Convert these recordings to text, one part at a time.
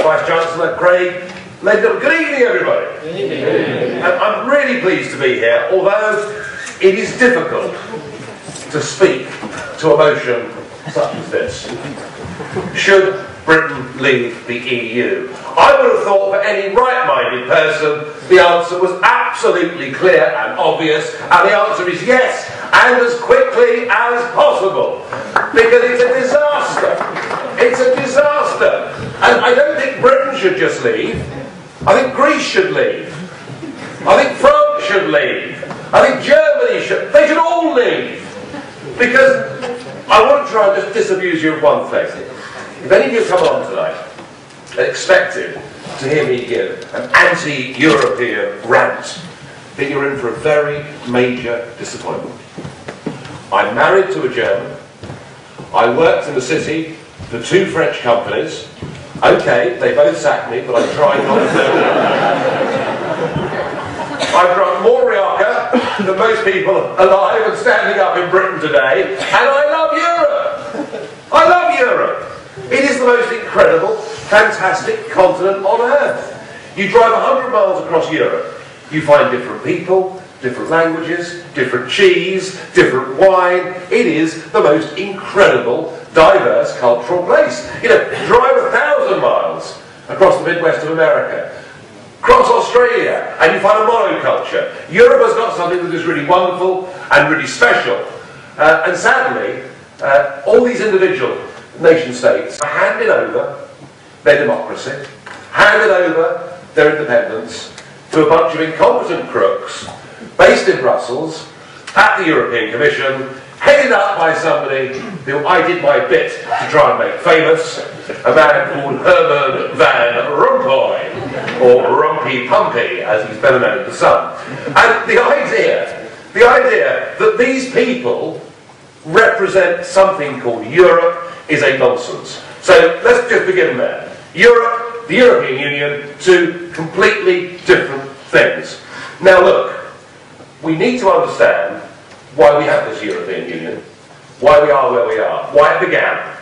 Vice-Chancellor Craig. Good evening, everybody. Good evening. I'm really pleased to be here, although it is difficult to speak to a motion such as this. Should Britain leave the EU? I would have thought for any right-minded person the answer was absolutely clear and obvious, and the answer is yes, and as quickly as possible, because it's a disaster. It's a disaster. And I don't think Britain should just leave. I think Greece should leave. I think France should leave. I think Germany should. They should all leave. Because I want to try and just disabuse you of one thing. If any of you come on tonight and expected to hear me give an anti-European rant, then you're in for a very major disappointment. I'm married to a German. I worked in the city for 2 French companies. Okay, they both sacked me, but I tried not to. I've drunk more Rioja than most people alive and standing up in Britain today, and I love Europe! I love Europe! It is the most incredible, fantastic continent on earth. You drive 100 miles across Europe, you find different people, different languages, different cheese, different wine. It is the most incredible, diverse cultural place. You know, drive 1,000 miles across the Midwest of America, cross Australia, and you find a monoculture. Europe has got something that is really wonderful and really special. And sadly, all these individual nation-states are handing over their democracy, handing over their independence to a bunch of incompetent crooks based in Brussels at the European Commission, headed up by somebody who I did my bit to try and make famous, a man called Herman Van Rompuy, or Rumpy Pumpy, as he's better known to some. And the idea that these people represent something called Europe is a nonsense. So let's just begin there. Europe, the European Union, 2 completely different things. Now look, we need to understand why we have this European Union, why we are where we are, why it began.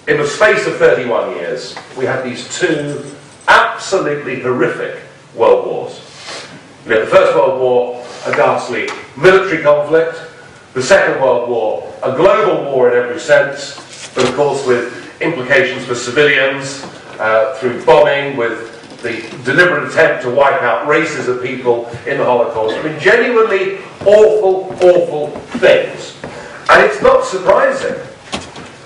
In the space of 31 years, we had these 2 absolutely horrific world wars. You know, the First World War, a ghastly military conflict. The Second World War, a global war in every sense, but of course with implications for civilians, through bombing, with the deliberate attempt to wipe out races of people in the Holocaust. I mean, genuinely awful, awful things. And it's not surprising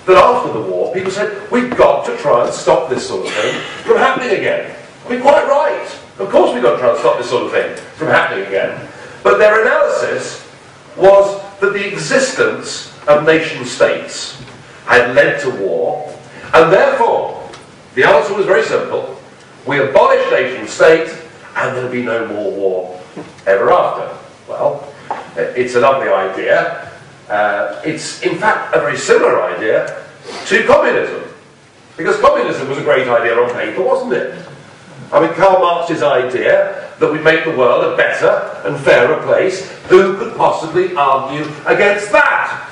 that after the war, people said, we've got to try and stop this sort of thing from happening again. I mean, quite right. Of course we've got to try and stop this sort of thing from happening again. But their analysis was that the existence of nation-states had led to war, and therefore, the answer was very simple. We abolish nation-state, and there'll be no more war ever after. Well, it's a lovely idea. It's, in fact, a very similar idea to communism. Because communism was a great idea on paper, wasn't it? I mean, Karl Marx's idea that we make the world a better and fairer place, who could possibly argue against that?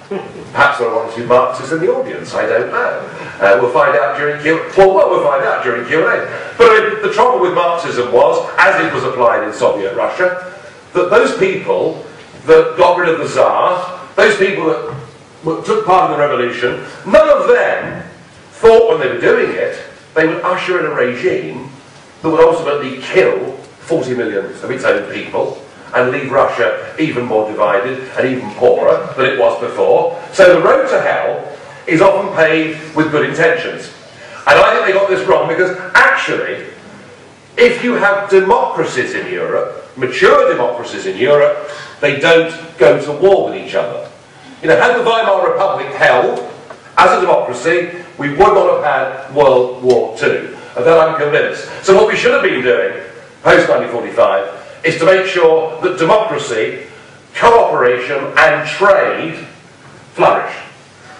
Perhaps there are 1 or 2 Marxists in the audience, I don't know. We'll find out during Q&A. Well, we'll find out during Q&A. But I mean, the trouble with Marxism was, as it was applied in Soviet Russia, that those people that got rid of the Tsar, those people that took part in the revolution, none of them thought when they were doing it, they would usher in a regime that would ultimately kill 40 million of its own people and leave Russia even more divided and even poorer than it was before. So the road to hell is often paved with good intentions. And I think they got this wrong because actually, if you have democracies in Europe, mature democracies in Europe, they don't go to war with each other. You know, had the Weimar Republic held as a democracy, we would not have had World War II. Of that I'm convinced. So what we should have been doing, post-1945, is to make sure that democracy, cooperation and trade flourish.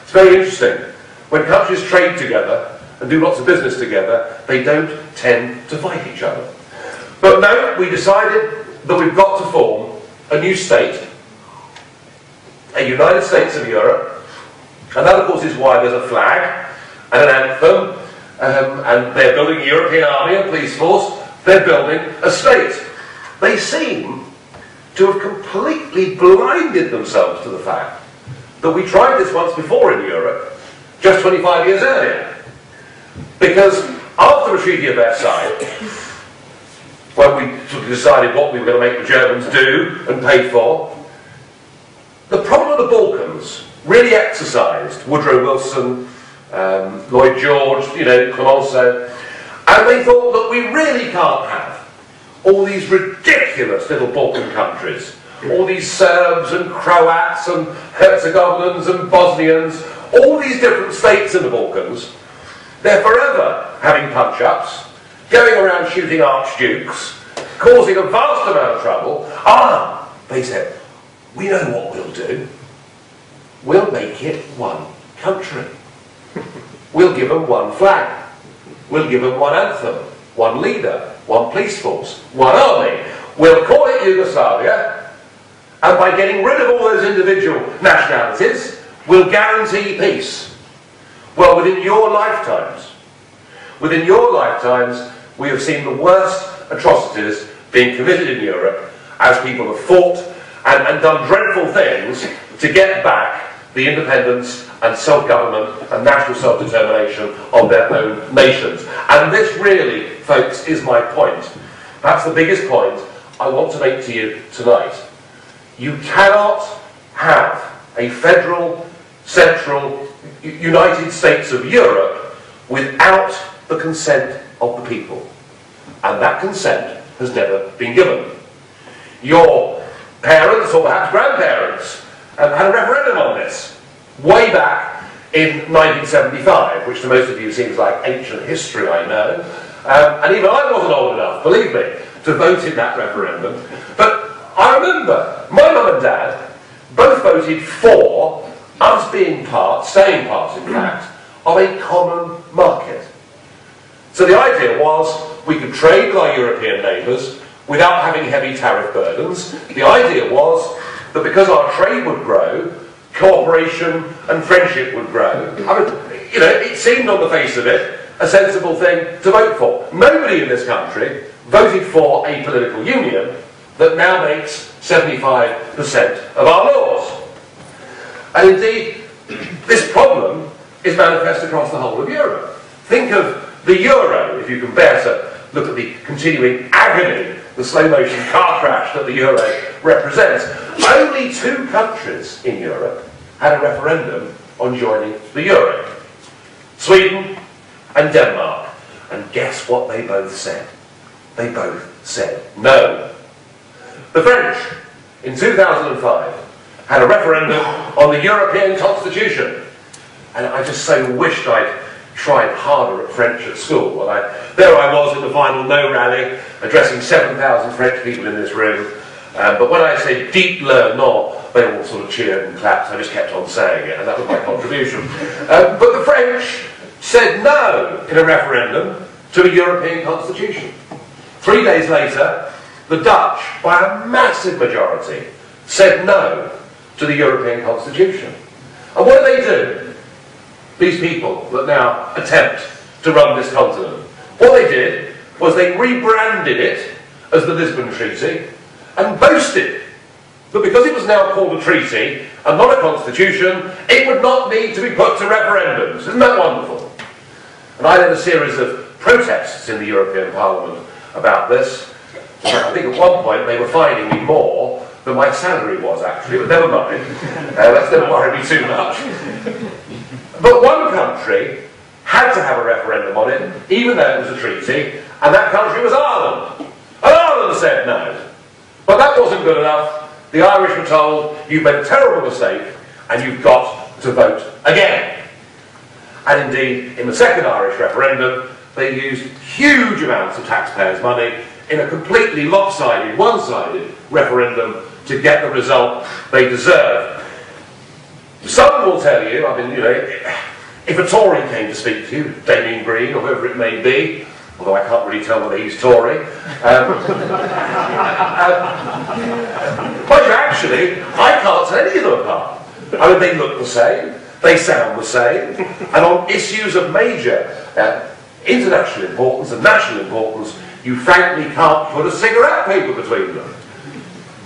It's very interesting. When countries trade together and do lots of business together, they don't tend to fight each other. But no, we decided that we've got to form a new state, a United States of Europe, and that of course is why there's a flag and an anthem and they're building a European army and police force, they're building a state. They seem to have completely blinded themselves to the fact that we tried this once before in Europe, just 25 years earlier. Because after the Treaty of Versailles, when we sort of decided what we were going to make the Germans do and pay for, the problem of the Balkans really exercised Woodrow Wilson, Lloyd George, Clemenceau, and they thought that we really can't have all these ridiculous little Balkan countries, all these Serbs and Croats and Herzegovinans and Bosnians, all these different states in the Balkans. They're forever having punch-ups, going around shooting archdukes, causing a vast amount of trouble. They said, we know what we'll do. We'll make it one country. We'll give them one flag. We'll give them one anthem, one leader, one police force, one army. We'll call it Yugoslavia, and by getting rid of all those individual nationalities, we'll guarantee peace. Well, within your lifetimes, we have seen the worst atrocities being committed in Europe as people have fought and done dreadful things to get back the independence and self-government and national self-determination of their own nations. And this really, folks, is my point. That's the biggest point I want to make to you tonight. You cannot have a federal, central, United States of Europe without the consent of the people. And that consent has never been given. Your parents, or perhaps grandparents, had a referendum on this way back in 1975, which to most of you seems like ancient history, I know. And even I wasn't old enough, believe me, to vote in that referendum. But I remember my mum and dad both voted for us being staying part, in fact, of a common market. So the idea was we could trade with our European neighbours without having heavy tariff burdens. The idea was that because our trade would grow, cooperation and friendship would grow. I mean, it seemed on the face of it a sensible thing to vote for. Nobody in this country voted for a political union that now makes 75% of our laws. And indeed, this problem is manifest across the whole of Europe. Think of the euro, if you can bear to look at the continuing agony, the slow-motion car crash that the euro represents. Only 2 countries in Europe had a referendum on joining the euro. Sweden and Denmark. And guess what they both said? They both said no. The French, in 2005, had a referendum on the European Constitution. And I just so wished I'd tried harder at French at school. Well, there I was at the final no rally, addressing 7,000 French people in this room. But when I said "dites le non," they all sort of cheered and clapped. I just kept on saying it, and that was my contribution. But the French said no in a referendum to a European constitution. 3 days later, the Dutch, by a massive majority, said no to the European constitution. And what do? These people that now attempt to run this continent. What they did was they rebranded it as the Lisbon Treaty and boasted that because it was now called a treaty and not a constitution, it would not need to be put to referendums. Isn't that wonderful? And I led a series of protests in the European Parliament about this. I think at one point they were fining me more than my salary was actually, but never mind. That's never worried me too much. But one country had to have a referendum on it, even though it was a treaty, and that country was Ireland. And Ireland said no. But that wasn't good enough. The Irish were told, you've made a terrible mistake, and you've got to vote again. And indeed, in the second Irish referendum, they used huge amounts of taxpayers' money in a completely lopsided, one-sided referendum to get the result they deserved. Some will tell you, if a Tory came to speak to you, Damien Green or whoever it may be, although I can't really tell whether he's Tory, but actually, I can't tell any of them apart. I mean, they look the same, they sound the same, and on issues of major international importance and national importance, you frankly can't put a cigarette paper between them.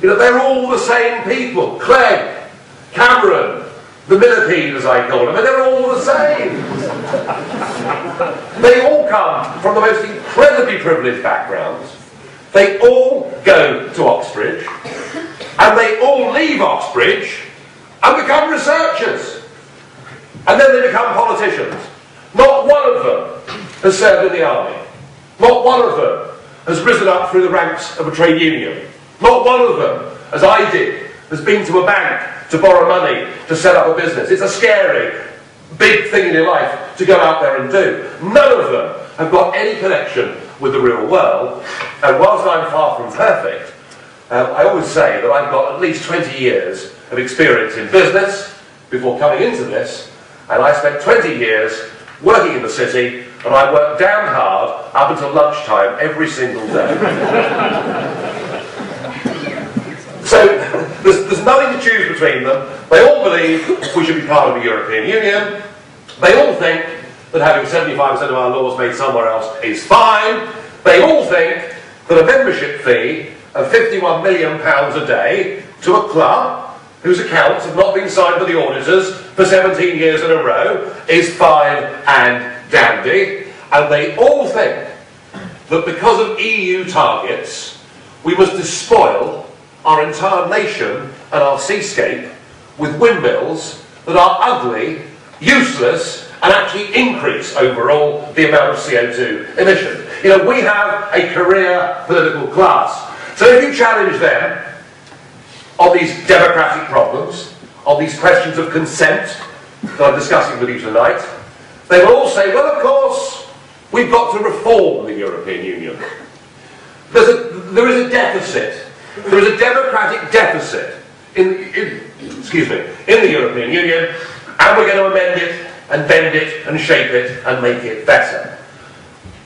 You know, they're all the same people. Clegg, Cameron, the millipede as I call them, and they're all the same. They all come from the most incredibly privileged backgrounds. They all go to Oxbridge, and they all leave Oxbridge and become researchers. And then they become politicians. Not one of them has served in the army. Not one of them has risen up through the ranks of a trade union. Not one of them, as I did, has been to a bank to borrow money to set up a business. It's a scary, big thing in your life to go out there and do. None of them have got any connection with the real world. And whilst I'm far from perfect, I always say that I've got at least 20 years of experience in business before coming into this, and I spent 20 years working in the city, and I worked damn hard up until lunchtime every single day. So there's nothing to choose between them. They all believe we should be part of the European Union. They all think that having 75% of our laws made somewhere else is fine. They all think that a membership fee of £51 million a day to a club whose accounts have not been signed by the auditors for 17 years in a row is fine and dandy. And they all think that because of EU targets, we must despoil our entire nation and our seascape with windmills that are ugly, useless, and actually increase overall the amount of CO2 emissions. You know, we have a career political class. So if you challenge them on these democratic problems, on these questions of consent that I'm discussing with you tonight, they will all say, well, of course, we've got to reform the European Union. There is a deficit. There is a democratic deficit in the European Union, and we're going to amend it and bend it and shape it and make it better.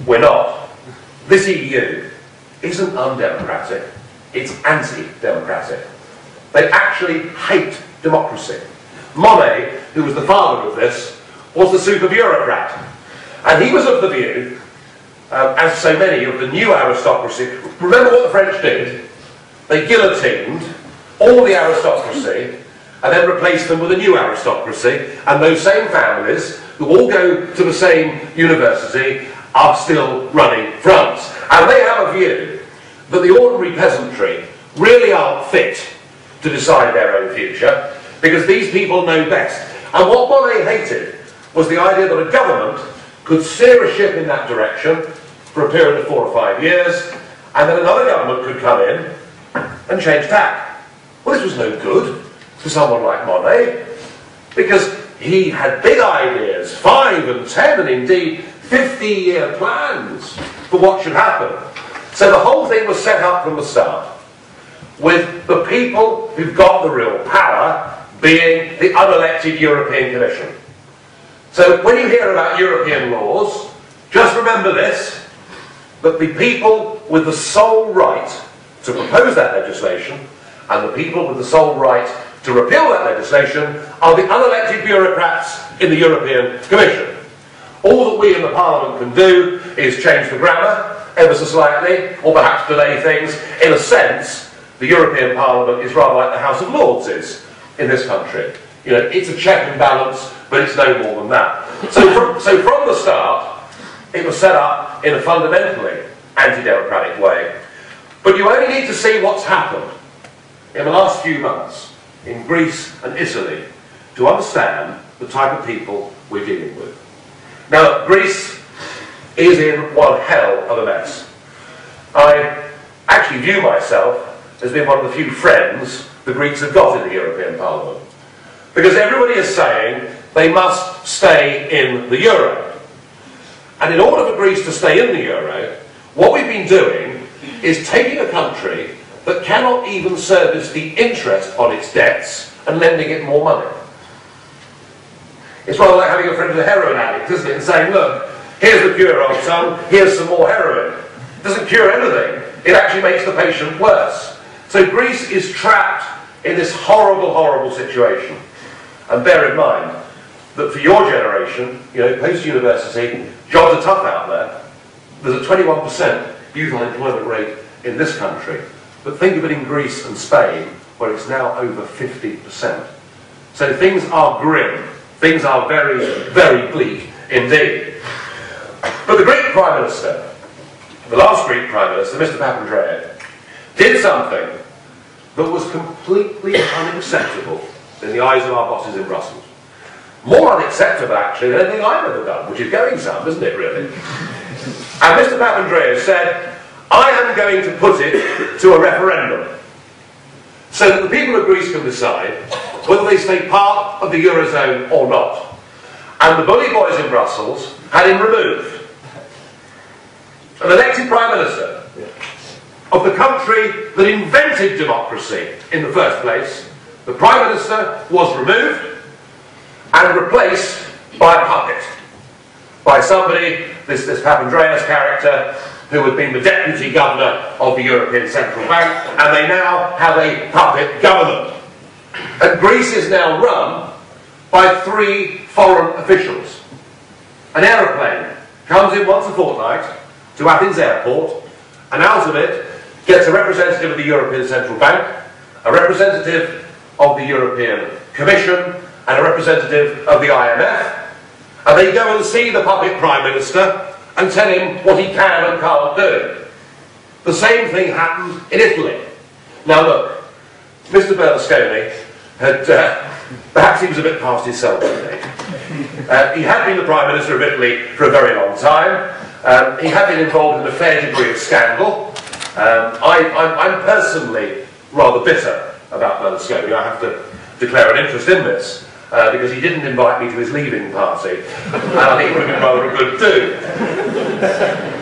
We're not. This EU isn't undemocratic, it's anti-democratic. They actually hate democracy. Monet, who was the father of this, was the super bureaucrat. And he was of the view, as so many of the new aristocracy, remember what the French did? They guillotined all the aristocracy and then replaced them with a new aristocracy, and those same families, who all go to the same university, are still running France. And they have a view that the ordinary peasantry really aren't fit to decide their own future, because these people know best. And what Monet hated was the idea that a government could steer a ship in that direction for a period of 4 or 5 years, and then another government could come in and change tack. Well, this was no good to someone like Monet, because he had big ideas, 5 and 10 and indeed 50-year plans for what should happen. So the whole thing was set up from the start with the people who've got the real power being the unelected European Commission. So when you hear about European laws, just remember this, that the people with the sole right to propose that legislation and the people with the sole right to repeal that legislation are the unelected bureaucrats in the European Commission. All that we in the Parliament can do is change the grammar ever so slightly, or perhaps delay things. In a sense, the European Parliament is rather like the House of Lords is in this country. You know, it's a check and balance, but it's no more than that. So from the start, it was set up in a fundamentally anti-democratic way. But you only need to see what's happened in the last few months in Greece and Italy to understand the type of people we're dealing with. Now, Greece is in one hell of a mess. I actually view myself as being one of the few friends the Greeks have got in the European Parliament. Because everybody is saying they must stay in the euro. And in order for Greece to stay in the euro, what we've been doing is taking a country that cannot even service the interest on its debts and lending it more money. It's rather like having a friend who's a heroin addict, isn't it? And saying, look, here's the cure, old son, here's some more heroin. It doesn't cure anything. It actually makes the patient worse. So Greece is trapped in this horrible, horrible situation. And bear in mind that for your generation, you know, post-university, Jobs are tough out there. There's a 21% youth unemployment rate in this country. But think of it in Greece and Spain, where it's now over 50%. So things are grim. Things are very, very bleak indeed. But the Greek Prime Minister, the last Greek Prime Minister, Mr. Papandreou, did something that was completely unacceptable in the eyes of our bosses in Brussels. More unacceptable, actually, than anything I've ever done, which is going some, isn't it, really? And Mr. Papandreou said, I am going to put it to a referendum, so that the people of Greece can decide whether they stay part of the Eurozone or not. And the bully boys in Brussels had him removed. An elected Prime Minister of the country that invented democracy in the first place, the Prime Minister was removed and replaced by a puppet. By somebody, this Papandreou's character, who had been the Deputy Governor of the European Central Bank, and they now have a puppet government. And Greece is now run by 3 foreign officials. An aeroplane comes in once a fortnight to Athens Airport, and out of it gets a representative of the European Central Bank, a representative of the European Commission, and a representative of the IMF, and they go and see the puppet Prime Minister and tell him what he can and can't do. The same thing happened in Italy. Now look, Mr. Berlusconi had, perhaps he was a bit past his sell-by date. He had been the Prime Minister of Italy for a very long time. He had been involved in a fair degree of scandal. I'm personally rather bitter about Berlusconi. I have to declare an interest in this, because he didn't invite me to his leaving party, and I think it would have been rather a good do.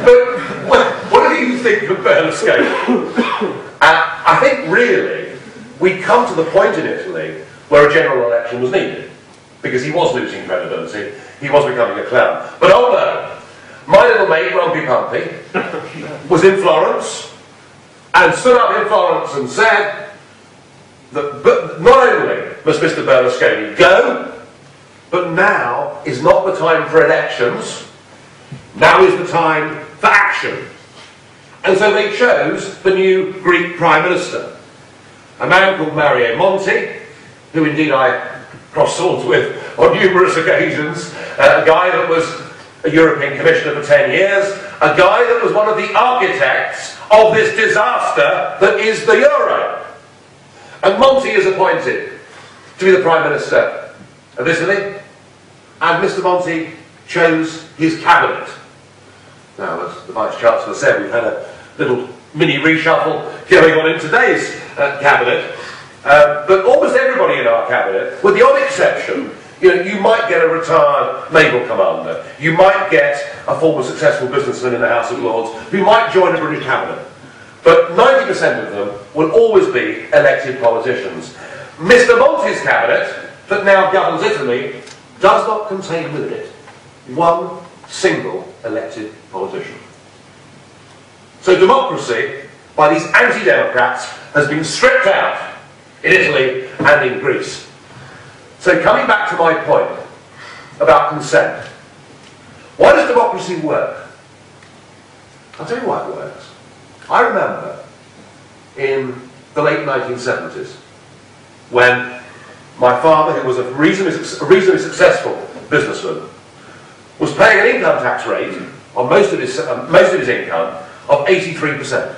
But what do you think of Berlusconi? I think really we'd come to the point in Italy where a general election was needed, because he was losing credibility, he was becoming a clown. But oh no, my little mate Rumpy Pumpy was in Florence and stood up in Florence and said that not only must Mr. Berlusconi go, but now is not the time for elections, now is the time for action. And so they chose the new Greek Prime Minister, a man called Mario Monti, who indeed I crossed swords with on numerous occasions, a guy that was a European Commissioner for 10 years, a guy that was one of the architects of this disaster that is the Euro. And Monti is appointed to be the Prime Minister of Italy, and Mr. Monti chose his cabinet. Now, as the Vice-Chancellor said, we've had a little mini reshuffle going on in today's cabinet, but almost everybody in our cabinet, with the odd exception, you might get a retired naval commander, you might get a former successful businessman in the House of Lords, who might join a British cabinet. But 90% of them will always be elected politicians. Mr. Monti's cabinet, that now governs Italy, does not contain within it one single elected politician. So democracy, by these anti-democrats, has been stripped out in Italy and in Greece. So coming back to my point about consent, why does democracy work? I'll tell you why it works. I remember in the late 1970s when my father, who was a reasonably successful businessman, was paying an income tax rate on most of his income of 83%.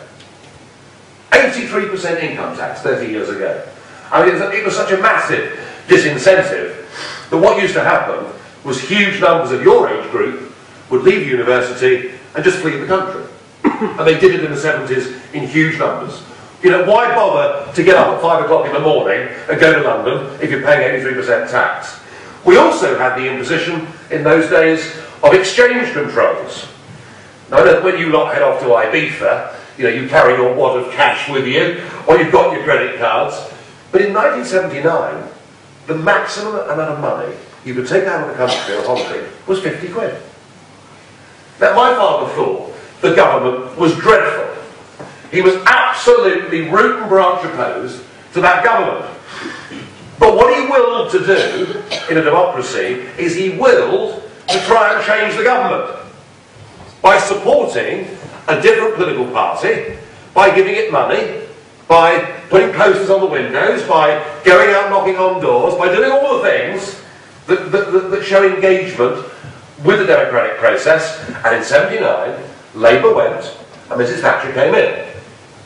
83% income tax 30 years ago. I mean, it was such a massive disincentive that what used to happen was huge numbers of your age group would leave university and just flee the country. And they did it in the 70s in huge numbers. Why bother to get up at 5 o'clock in the morning and go to London if you're paying 83% tax? We also had the imposition in those days of exchange controls. Now, I know that when you lot head off to Ibiza, you carry your wad of cash with you, or you've got your credit cards. But in 1979, the maximum amount of money you could take out of the country on holiday was 50 quid. Now, my father thought the government was dreadful. He was absolutely root and branch opposed to that government. But what he willed to do in a democracy is he willed to try and change the government. by supporting a different political party, by giving it money, by putting posters on the windows, by going out knocking on doors, by doing all the things that show engagement with the democratic process. And in '79, Labour went and Mrs Thatcher came in.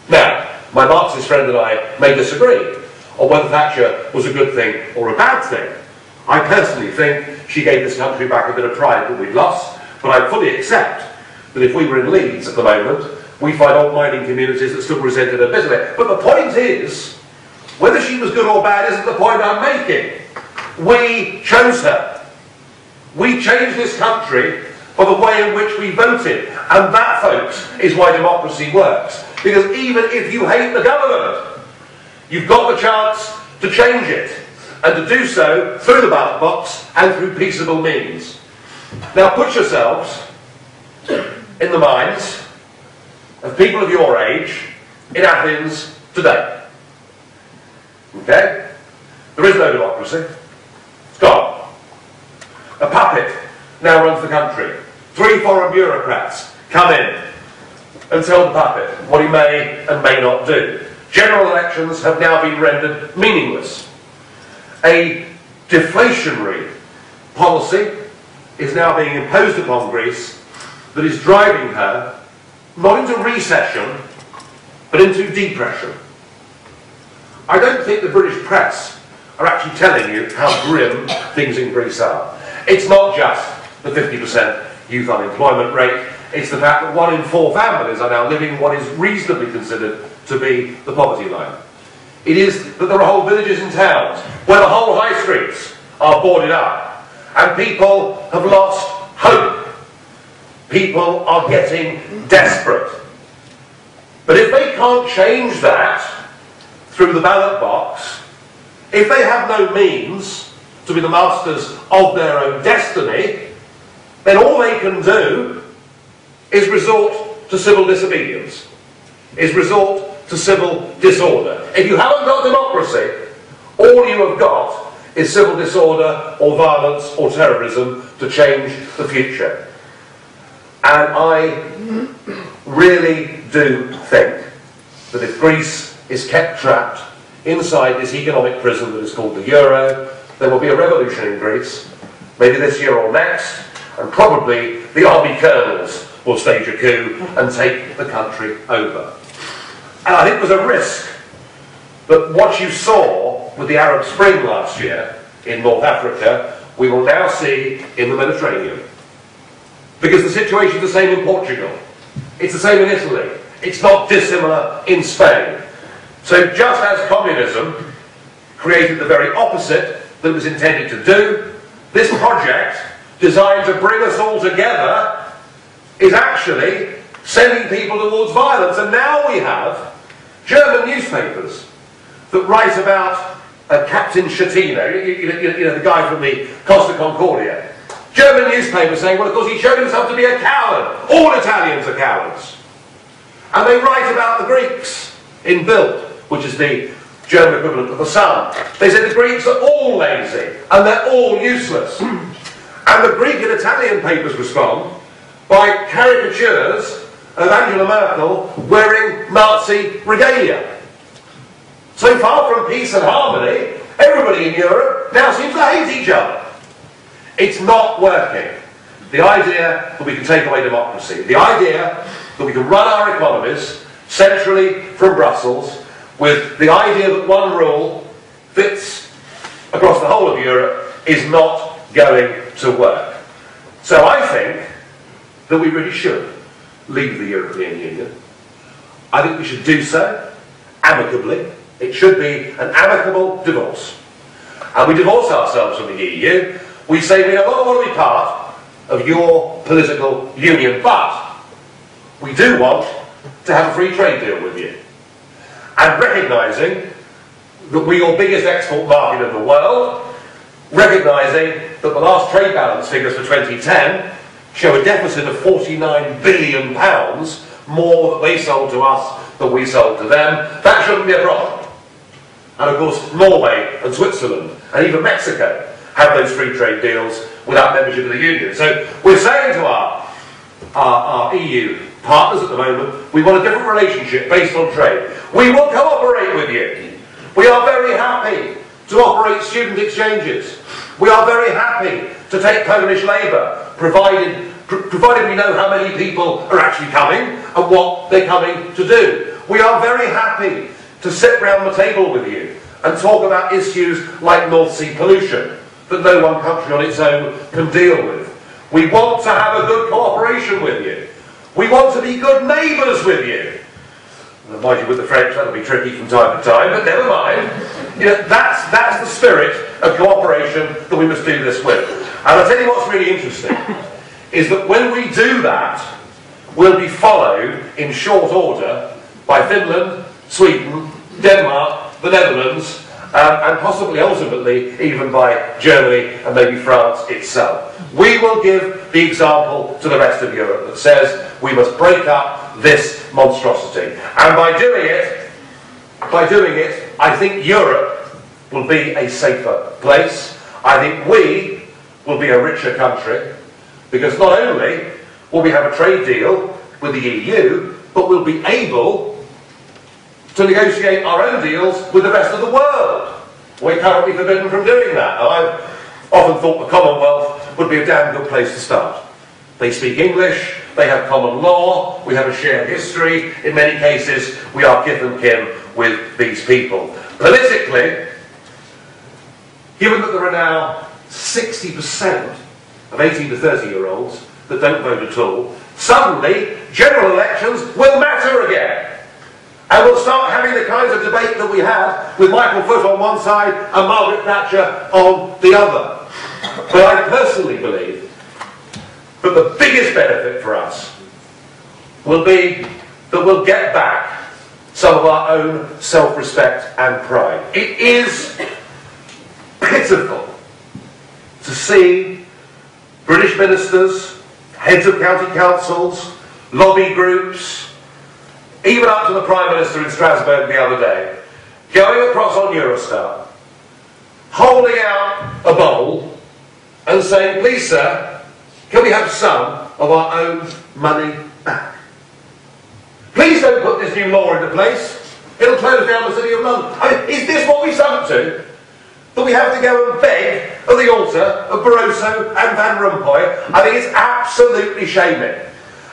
Now, my Marxist friend and I may disagree on whether Thatcher was a good thing or a bad thing. I personally think she gave this country back a bit of pride that we'd lost, but I fully accept that if we were in Leeds at the moment, we find old mining communities that still resented her bitterly. But the point is, whether she was good or bad isn't the point I'm making. We chose her. We changed this country by the way in which we voted. And that, folks, is why democracy works. Because even if you hate the government, you've got the chance to change it. And to do so through the ballot box and through peaceable means. Now put yourselves in the minds of people of your age in Athens today. Okay? There is no democracy. It's gone. A puppet now runs the country. 3 foreign bureaucrats come in and tell the puppet what he may and may not do. General elections have now been rendered meaningless. A deflationary policy is now being imposed upon Greece that is driving her not into recession, but into depression. I don't think the British press are actually telling you how grim things in Greece are. It's not just the 50% youth unemployment rate, it's the fact that 1 in 4 families are now living what is reasonably considered to be the poverty line. It is that there are whole villages and towns where the whole high streets are boarded up and people have lost hope. People are getting desperate. But if they can't change that through the ballot box, if they have no means to be the masters of their own destiny, then all they can do is resort to civil disobedience, is resort to civil disorder. If you haven't got democracy, all you have got is civil disorder or violence or terrorism to change the future. And I really do think that if Greece is kept trapped inside this economic prison that is called the euro, there will be a revolution in Greece, maybe this year or next, and probably the army colonels will stage a coup and take the country over. And I think there's a risk that what you saw with the Arab Spring last year in North Africa, we will now see in the Mediterranean. Because the situation is the same in Portugal. It's the same in Italy. It's not dissimilar in Spain. So just as communism created the very opposite that it was intended to do, this project, designed to bring us all together, is actually sending people towards violence. And now we have German newspapers that write about Captain Schettino, you know, the guy from the Costa Concordia. German newspapers saying, well, of course, he showed himself to be a coward. All Italians are cowards. And they write about the Greeks in Bild, which is the German equivalent of the Sun. They say the Greeks are all lazy and they're all useless. And the Greek and Italian papers respond by caricatures of Angela Merkel wearing Nazi regalia. So far from peace and harmony, everybody in Europe now seems to hate each other. It's not working. The idea that we can take away democracy, the idea that we can run our economies centrally from Brussels, with the idea that one rule fits across the whole of Europe, is not going to work. So I think that we really should leave the European Union. I think we should do so amicably. It should be an amicable divorce. And we divorce ourselves from the EU. We say we no longer want to be part of your political union, but we do want to have a free trade deal with you. And recognising that we're your biggest export market in the world, recognising that the last trade balance figures for 2010 show a deficit of £49 billion, more that they sold to us than we sold to them, that shouldn't be a problem. And of course, Norway and Switzerland and even Mexico have those free trade deals without membership of the union. So we're saying to our our EU partners at the moment. We want a different relationship based on trade. We will cooperate with you. We are very happy to operate student exchanges. We are very happy to take Polish labour, provided we know how many people are actually coming and what they're coming to do. We are very happy to sit round the table with you and talk about issues like North Sea pollution that no one country on its own can deal with. We want to have a good cooperation with you. We want to be good neighbours with you. Mind you, with the French, that'll be tricky from time to time, but never mind. You know, that's the spirit of cooperation that we must do this with. And I'll tell you what's really interesting, is that when we do that, we'll be followed in short order by Finland, Sweden, Denmark, the Netherlands, and possibly ultimately even by Germany and maybe France itself. We will give the example to the rest of Europe that says we must break up this monstrosity. And by doing it, I think Europe will be a safer place. I think we will be a richer country, because not only will we have a trade deal with the EU, but we'll be able to negotiate our own deals with the rest of the world. We're currently forbidden from doing that. And I've often thought the Commonwealth would be a damn good place to start. They speak English, they have common law, we have a shared history. In many cases, we are kith and kin with these people. Politically, given that there are now 60% of 18 to 30-year-olds that don't vote at all, suddenly general elections will matter again. And we'll start having the kinds of debate that we had with Michael Foot on one side and Margaret Thatcher on the other. But I personally believe that the biggest benefit for us will be that we'll get back some of our own self-respect and pride. It is pitiful to see British ministers, heads of county councils, lobby groups, even up to the Prime Minister in Strasbourg the other day, going across on Eurostar, holding out a bowl and saying, please sir, can we have some of our own money back? Please don't put this new law into place. It'll close down the City of London. I mean, is this what we've sunk to? That we have to go and beg at the altar of Barroso and Van Rompuy? I think it's absolutely shaming.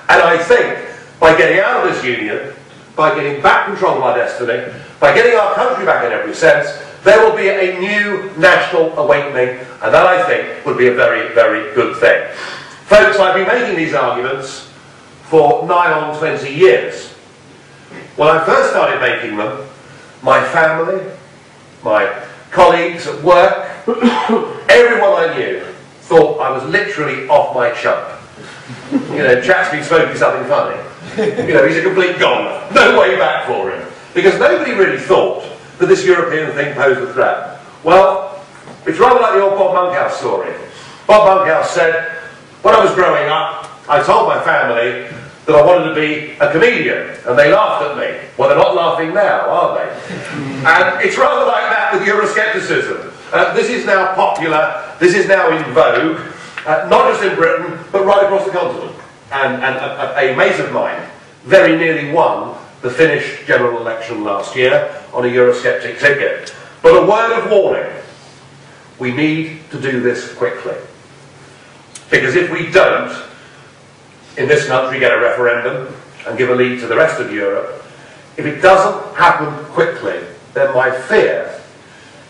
And I think by getting out of this union, by getting back control of our destiny, by getting our country back in every sense, there will be a new national awakening, and that, I think, would be a very, very good thing. Folks, I've been making these arguments for nigh on 20 years. When I first started making them, my family, my colleagues at work, everyone I knew thought I was literally off my chump. You know, chap's been smoking something funny. You know, he's a complete goner. No way back for him. Because nobody really thought that this European thing posed a threat. Well, it's rather like the old Bob Monkhouse story. Bob Monkhouse said, when I was growing up, I told my family that I wanted to be a comedian, and they laughed at me. Well, they're not laughing now, are they? And it's rather like that with Euroscepticism. This is now popular, this is now in vogue, not just in Britain, but right across the continent. And a mate of mine very nearly won the Finnish general election last year on a Eurosceptic ticket. But a word of warning, we need to do this quickly. Because if we don't, in this country, get a referendum and give a lead to the rest of Europe, if it doesn't happen quickly, then my fear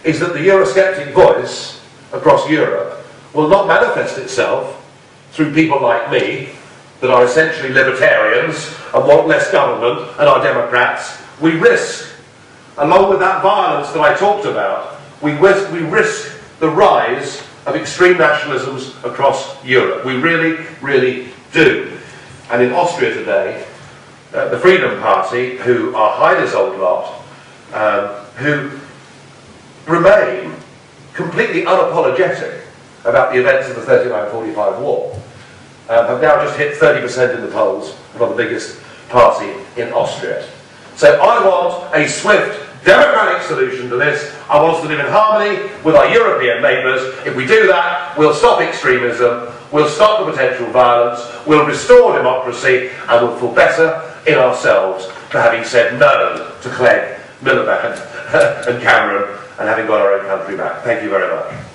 is that the Eurosceptic voice across Europe will not manifest itself through people like me, that are essentially libertarians and want less government and are Democrats. We risk, along with that violence that I talked about, we risk the rise of extreme nationalisms across Europe. We really, really do. And in Austria today, the Freedom Party, who are Heide's old lot, who remain completely unapologetic about the events of the 39-45 war, have now just hit 30% in the polls and are the biggest party in Austria. So I want a swift democratic solution to this. I want us to live in harmony with our European neighbours. If we do that, we'll stop extremism, we'll stop the potential violence, we'll restore democracy, and we'll feel better in ourselves for having said no to Clegg, Miliband and Cameron, and having got our own country back. Thank you very much.